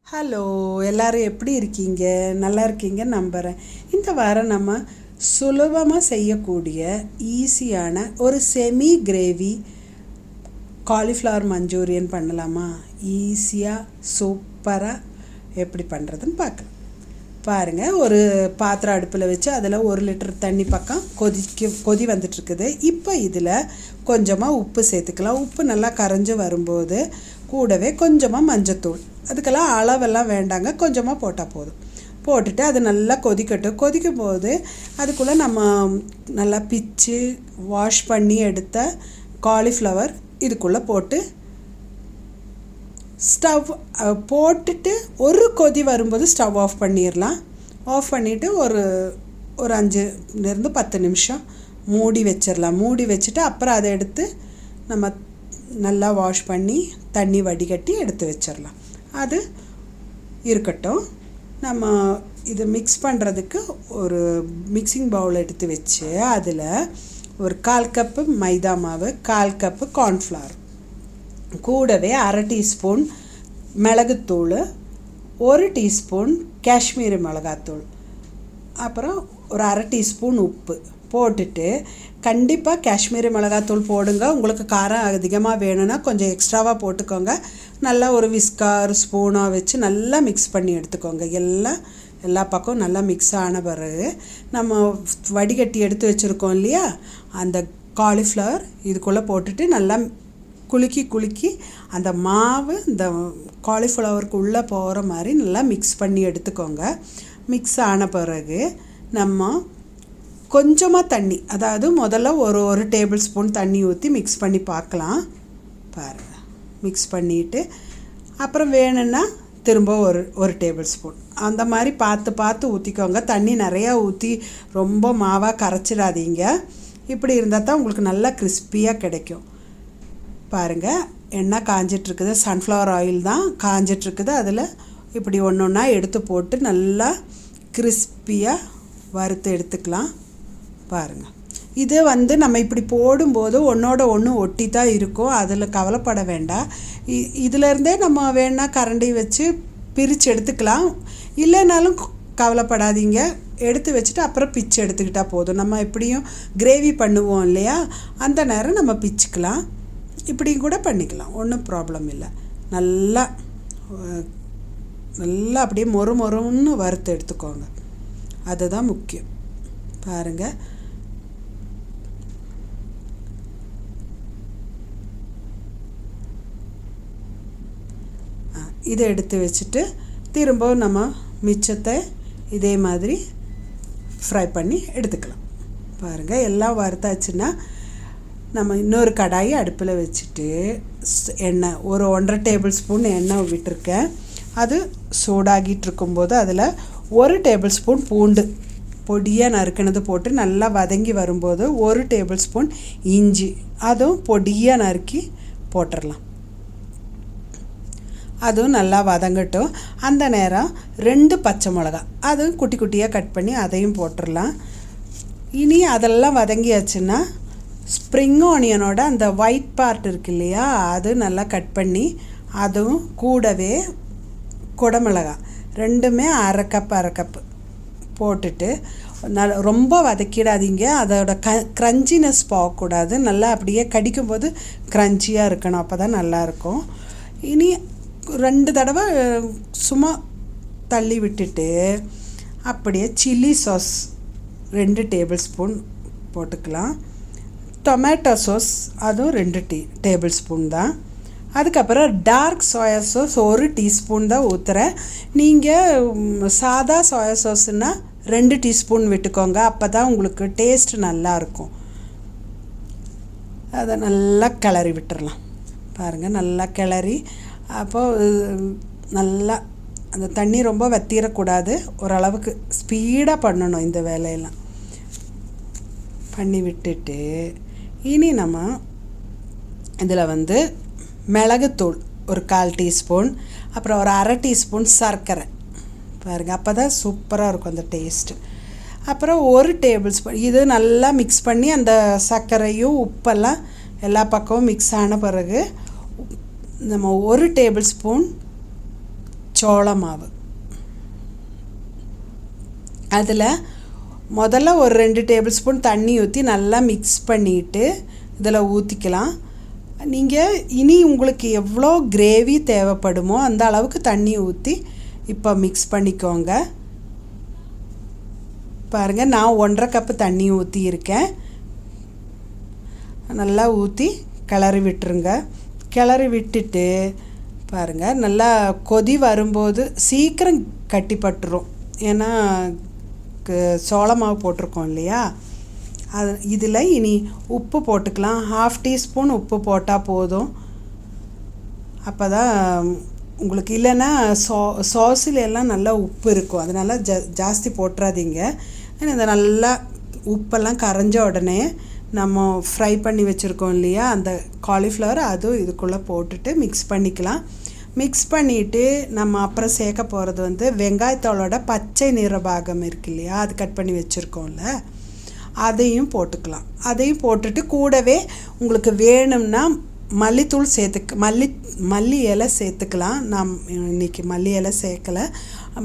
Hello, எல்லாரும் எப்படி இருக்கீங்க? நல்லா இருக்கீங்க நம்புகிறேன். இந்த வாரம் நம்ம சுலபமாக செய்யக்கூடிய ஈஸியான ஒரு செமி கிரேவி காலிஃப்ளவர் மஞ்சூரியன் பண்ணலாமா? ஈஸியாக சூப்பராக எப்படி பண்ணுறதுன்னு பார்க்கலாம். பாருங்கள், ஒரு பாத்திரம் அடுப்பில் வச்சு அதில் 1 லிட்டர் தண்ணி பக்கம் கொதி வந்துட்டுருக்குது. இப்போ இதில் கொஞ்சமாக உப்பு சேர்த்துக்கலாம். உப்பு நல்லா கரைஞ்சி வரும்போது கூடவே கொஞ்சமாக மஞ்சத்தூள், அதுக்கெல்லாம் அளவெல்லாம் வேண்டாங்க, கொஞ்சமாக போட்டால் போதும். போட்டுட்டு அது நல்லா கொதிக்கட்டும். கொதிக்கும் போது அதுக்குள்ளே நம்ம நல்லா பிச்சு வாஷ் பண்ணி எடுத்த காலிஃப்ளவர் இதுக்குள்ளே போட்டு ஸ்டவ் போட்டுட்டு ஒரு கொதி வரும்போது ஸ்டவ் ஆஃப் பண்ணிடலாம். ஆஃப் பண்ணிவிட்டு ஒரு 5லேருந்து 10 நிமிஷம் மூடி வச்சிடலாம். மூடி வச்சுட்டு அப்புறம் அதை எடுத்து நம்ம நல்லா வாஷ் பண்ணி தண்ணி வடிகட்டி எடுத்து வச்சிடலாம். அது இருக்கட்டும். நம்ம இது மிக்ஸ் பண்ணுறதுக்கு ஒரு மிக்சிங் பவுல் எடுத்து வச்சு அதில் ஒரு 1/4 கப்பு மைதா மாவு, 1/4 கப்பு கார்ன்ஃப்ளவர், கூடவே 1/2 டீஸ்பூன் மிளகுத்தூள், 1 டீஸ்பூன் காஷ்மீரி மிளகாத்தூள், அப்புறம் ஒரு 1/2 டீஸ்பூன் உப்பு போட்டுட்டு, கண்டிப்பாக காஷ்மீரி மிளகாத்தூள் போடுங்க. உங்களுக்கு காரம் அதிகமாக வேணும்னா கொஞ்சம் எக்ஸ்ட்ராவாக போட்டுக்கோங்க. நல்லா ஒரு விஸ்கார் ஸ்பூனாக வச்சு நல்லா மிக்ஸ் பண்ணி எடுத்துக்கோங்க. எல்லா பக்கம் நல்லா மிக்ஸ் ஆன பிறகு நம்ம வடிகட்டி எடுத்து வச்சுருக்கோம் இல்லையா, அந்த காலிஃப்ளவர் இதுக்குள்ளே போட்டுட்டு நல்லா குலுக்கி அந்த மாவு இந்த காலிஃப்ளவருக்கு உள்ளே போகிற மாதிரி நல்லா மிக்ஸ் பண்ணி எடுத்துக்கோங்க. மிக்ஸ் ஆன பிறகு நம்ம கொஞ்சமாக தண்ணி, அதாவது முதல்ல ஒரு டேபிள் ஸ்பூன் தண்ணி ஊற்றி மிக்ஸ் பண்ணி பார்க்கலாம். பாருங்கள், மிக்ஸ் பண்ணிவிட்டு அப்புறம் வேணும்னா திரும்ப ஒரு டேபிள் ஸ்பூன் அந்த மாதிரி பார்த்து ஊற்றிக்கோங்க. தண்ணி நிறையா ஊற்றி ரொம்ப மாவாக கரைச்சிடாதீங்க. இப்படி இருந்தால் தான் உங்களுக்கு நல்லா கிறிஸ்பியாக கிடைக்கும். பாருங்கள், எண்ணெய் காஞ்சிட்ருக்குது, சன்ஃப்ளவர் ஆயில் தான் காஞ்சிட்ருக்குது. அதில் இப்படி ஒன்றா எடுத்து போட்டு நல்லா கிறிஸ்பியாக வறுத்து எடுத்துக்கலாம். பாருங்கள், இது நம்ம இப்படி போடும்போது ஒன்றோட ஒன்று ஒட்டி தான் இருக்கும். அதில் கவலைப்பட வேண்டாம். இதிலேருந்தே நம்ம வேணால் கரண்டி வச்சு பிரித்து எடுத்துக்கலாம். இல்லைனாலும் கவலைப்படாதீங்க, எடுத்து வச்சுட்டு அப்புறம் பிச்சு எடுத்துக்கிட்டால் போதும். நம்ம எப்படியும் கிரேவி பண்ணுவோம் இல்லையா, அந்த நேரம் நம்ம பிச்சுக்கலாம். இப்படியும் கூட பண்ணிக்கலாம், ஒன்றும் ப்ராப்ளம் இல்லை. நல்லா அப்படியே மொறுன்னு வறுத்து எடுத்துக்கோங்க, அதுதான் முக்கியம். பாருங்கள், இதை எடுத்து வச்சுட்டு திரும்ப நம்ம மிச்சத்தை இதே மாதிரி ஃப்ரை பண்ணி எடுத்துக்கலாம். பாருங்கள், எல்லாம் வறுத்தாச்சுன்னா நம்ம இன்னொரு கடாயை அடுப்பில் வச்சுட்டு எண்ணெய் ஒரு 1.5 டேபிள் ஸ்பூன் எண்ணெய் விட்டுருக்கேன். அது சூடாகிட்டு இருக்கும்போது அதில் 1 டேபிள் ஸ்பூன் பூண்டு பொடியாக நறுக்கினது போட்டு நல்லா வதங்கி வரும்போது 1 டேபிள் ஸ்பூன் இஞ்சி அதுவும் பொடியாக நறுக்கி போட்டுடலாம். அதுவும் நல்லா வதங்கட்டும். அந்த நேரம் 2 பச்சை மிளகா அதுவும் குட்டி குட்டியாக கட் பண்ணி அதையும் போட்டுடலாம். இனி அதெல்லாம் வதங்கியாச்சுன்னா ஸ்ப்ரிங் ஆனியனோட அந்த ஒயிட் பார்ட் இருக்கு இல்லையா, அது நல்லா கட் பண்ணி அதுவும் கூடவே குடமிளகா ரெண்டுமே அரை கப்பு போட்டுட்டு ரொம்ப வதக்கிடாதீங்க. அதோட க்ரன்ச்சினஸ் போகக்கூடாது. நல்லா அப்படியே கடிக்கும்போது க்ரன்ச்சியாக இருக்கணும், அப்போ தான் நல்லாயிருக்கும். இனி 2 தடவை சும்மா தள்ளி விட்டுட்டு அப்படியே சில்லி சாஸ் 2 டேபிள் ஸ்பூன் போட்டுக்கலாம். டொமேட்டோ சாஸ் அதுவும் 2 டேபிள் ஸ்பூன் தான். அதுக்கப்புறம் டார்க் சோயா சாஸ் 1 டீஸ்பூன் தான் ஊற்றுறேன். நீங்கள் சாதா சோயா சாஸ்னால் 2 டீஸ்பூன் விட்டுக்கோங்க, அப்போ தான் உங்களுக்கு டேஸ்ட் நல்லாயிருக்கும். அதை நல்லா கிளறி விட்டுறலாம். பாருங்கள், நல்லா கிளறி அப்போது நல்லா அந்த தண்ணி ரொம்ப வற்றிடக்கூடாது, ஓரளவுக்கு ஸ்பீடாக பண்ணணும். இந்த வேலையெல்லாம் பண்ணி விட்டுட்டு இனி நம்ம இதில் மிளகுத்தூள் ஒரு 1/4 டீஸ்பூன், அப்புறம் ஒரு 1/2 டீஸ்பூன் சர்க்கரை. பாருங்கள், அப்போ தான் சூப்பராக இருக்கும் அந்த டேஸ்ட்டு. அப்புறம் 1 டேபிள் ஸ்பூன் இது நல்லா மிக்ஸ் பண்ணி அந்த சர்க்கரையும் உப்பெல்லாம் எல்லா பக்கமும் மிக்ஸ் ஆன பிறகு நம்ம 1 டேபிள் ஸ்பூன் சோள மாவு. அதில் முதல்ல ஒரு 2 டேபிள் ஸ்பூன் தண்ணி ஊற்றி நல்லா மிக்ஸ் பண்ணிவிட்டு இதில் ஊற்றிக்கலாம். நீங்கள் இனி உங்களுக்கு எவ்வளோ கிரேவி தேவைப்படுமோ அந்த அளவுக்கு தண்ணி ஊற்றி இப்போ மிக்ஸ் பண்ணிக்கோங்க. பாருங்கள், நான் 1.5 கப்பு தண்ணி ஊற்றியிருக்கேன். நல்லா ஊற்றி கிளறி விட்டுருங்க. கிளறி விட்டுட்டு பாருங்கள், நல்லா கொதி வரும்போது சீக்கிரம் கட்டிப்பட்டுரும். ஏன்னா சோள மாவு போட்டிருக்கோம் இல்லையா. அது இதில் இனி உப்பு போட்டுக்கலாம். 1/2 டீஸ்பூன் உப்பு போட்டால் போதும். அப்போ தான் உங்களுக்கு, இல்லைன்னா சாஸில் எல்லாம் நல்லா உப்பு இருக்கும். அதனால் ஜாஸ்தி போட்டுறாதீங்க. இந்த நல்லா உப்பெல்லாம் கரைஞ்ச உடனே நம்ம ஃப்ரை பண்ணி வச்சுருக்கோம் இல்லையா அந்த காலிஃப்ளவர், அதுவும் இதுக்குள்ளே போட்டுட்டு மிக்ஸ் பண்ணிக்கலாம். மிக்ஸ் பண்ணிவிட்டு நம்ம அப்புறம் சேர்க்க போகிறது வெங்காயத்தோளோட பச்சை நிற பாகம் இருக்கு இல்லையா, அது கட் பண்ணி வச்சுருக்கோம்ல, அதையும் போட்டுக்கலாம். அதையும் போட்டுட்டு கூடவே உங்களுக்கு வேணும்னா மல்லித்தூள் மல்லி இலை சேர்த்துக்கலாம். நான் இன்றைக்கி மல்லி இலை சேர்க்கலை.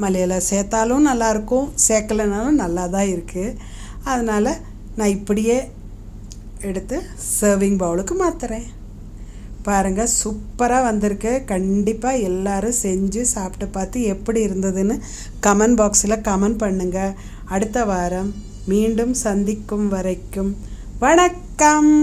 மல்லி இலை சேர்த்தாலும் நல்லாயிருக்கும், சேர்க்கலைனாலும் நல்லா தான் இருக்குது. அதனால் நான் இப்படியே எடுத்து சர்விங் பவுலுக்கு மாற்றுறேன். பாருங்கள், சூப்பராக வந்திருக்கு. கண்டிப்பாக எல்லோரும் செஞ்சு சாப்பிட்டு பார்த்து எப்படி இருந்ததுன்னு கமெண்ட் பாக்ஸில் கமெண்ட் பண்ணுங்கள். அடுத்த வாரம் மீண்டும் சந்திக்கும் வரைக்கும் வணக்கம்.